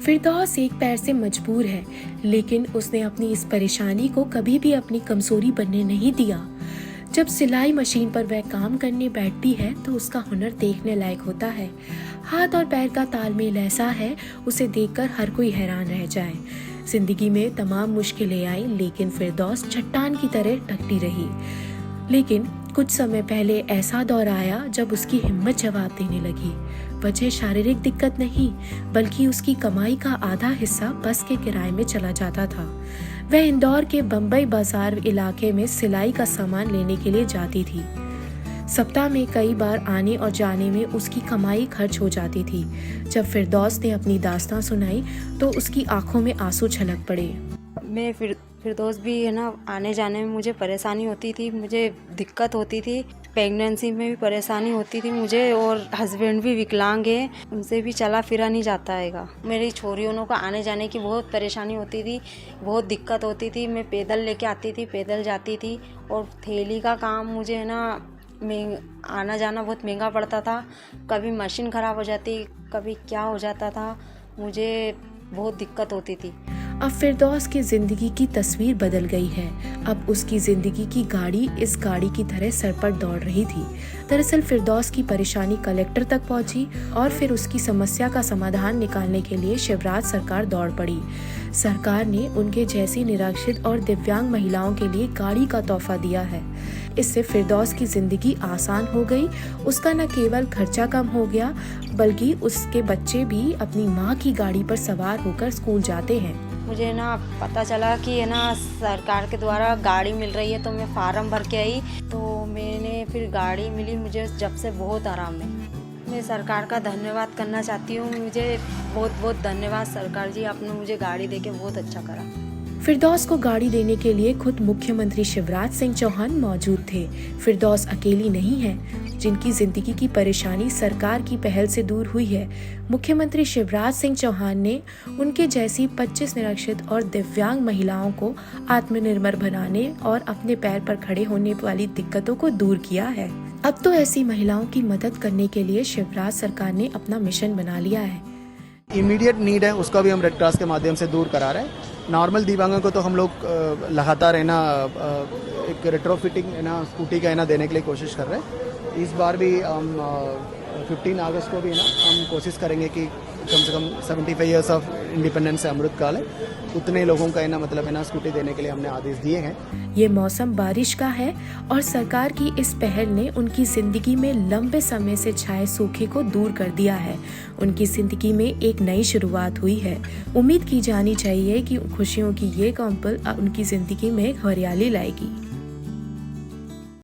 फिरदौस एक पैर से मजबूर है, लेकिन उसने अपनी इस परेशानी को कभी भी अपनी कमजोरी बनने नहीं दिया। जब सिलाई मशीन पर वह काम करने बैठती है तो उसका हुनर देखने लायक होता है। हाथ और पैर का तालमेल ऐसा है, उसे देखकर हर कोई हैरान रह जाए। जिंदगी में तमाम मुश्किलें आई, लेकिन फिरदौस चट्टान की तरह टकती रही। लेकिन कुछ समय पहले ऐसा दौर आया जब उसकी हिम्मत जवाब देने लगी। वजह शारीरिक दिक्कत नहीं, बल्कि उसकी कमाई का आधा हिस्सा बस के किराए में चला जाता था। वह इंदौर के बम्बई बाजार इलाके में सिलाई का सामान लेने के लिए जाती थी। सप्ताह में कई बार आने और जाने में उसकी कमाई खर्च हो जाती थी। जब फिरदौस ने अपनी दास्तां सुनाई तो उसकी आंखों में आंसू छलक पड़े। मैं फिरदौस भी है ना, आने जाने में मुझे परेशानी होती थी, मुझे दिक्कत होती थी। प्रेगनेंसी में भी परेशानी होती थी मुझे, और हस्बैंड भी विकलांग है, उनसे भी चला फिरा नहीं जाता हैगा। मेरी छोरियों को आने जाने की बहुत परेशानी होती थी, बहुत दिक्कत होती थी। मैं पैदल लेके आती थी, पैदल जाती थी, और थैली का काम मुझे है ना, आना जाना बहुत महंगा पड़ता था। कभी मशीन ख़राब हो जाती, कभी क्या हो जाता था, मुझे बहुत दिक्कत होती थी। अब फिरदौस की जिंदगी की तस्वीर बदल गई है। अब उसकी जिंदगी की गाड़ी इस गाड़ी की तरह सर पर दौड़ रही थी। दरअसल फिरदौस की परेशानी कलेक्टर तक पहुंची और फिर उसकी समस्या का समाधान निकालने के लिए शिवराज सरकार दौड़ पड़ी। सरकार ने उनके जैसी निराश्रित और दिव्यांग महिलाओं के लिए गाड़ी का तोहफा दिया है। इससे फिरदौस की जिंदगी आसान हो गई। उसका न केवल खर्चा कम हो गया, बल्कि उसके बच्चे भी अपनी माँ की गाड़ी पर सवार होकर स्कूल जाते हैं। मुझे ना पता चला कि है ना, सरकार के द्वारा गाड़ी मिल रही है, तो मैं फार्म भर के आई, तो मैंने फिर गाड़ी मिली। मुझे जब से बहुत आराम है। मैं सरकार का धन्यवाद करना चाहती हूँ। मुझे बहुत बहुत धन्यवाद सरकार जी, आपने मुझे गाड़ी देके बहुत अच्छा करा। फिरदौस को गाड़ी देने के लिए खुद मुख्यमंत्री शिवराज सिंह चौहान मौजूद थे। फिरदौस अकेली नहीं है जिनकी जिंदगी की परेशानी सरकार की पहल से दूर हुई है। मुख्यमंत्री शिवराज सिंह चौहान ने उनके जैसी 25 निराश्रित और दिव्यांग महिलाओं को आत्मनिर्भर बनाने और अपने पैर पर खड़े होने वाली दिक्कतों को दूर किया है। अब तो ऐसी महिलाओं की मदद करने के लिए शिवराज सरकार ने अपना मिशन बना लिया है। इमीडिएट नीड है, उसका भी हम रेड क्रॉस के माध्यम से दूर करा रहे हैं। नॉर्मल दिव्यांगों को तो हम लोग लगातार है ना, एक रेट्रोफिटिंग है ना, स्कूटी का है ना देने के लिए कोशिश कर रहे हैं। इस बार भी हम 15 अगस्त को भी है ना, हम कोशिश करेंगे कि कम से कम 75 ईयर्स ऑफ इंडिपेंडेंस से अमृत काल है, उतने लोगों का है ना, मतलब है ना, स्कूटी देने के लिए हमने आदेश दिए हैं। ये मौसम बारिश का है और सरकार की इस पहल ने उनकी जिंदगी में लंबे समय से छाए सूखे को दूर कर दिया है। उनकी जिंदगी में एक नई शुरुआत हुई है। उम्मीद की जानी चाहिए कि खुशियों की ये कम पल उनकी जिंदगी में हरियाली लाएगी।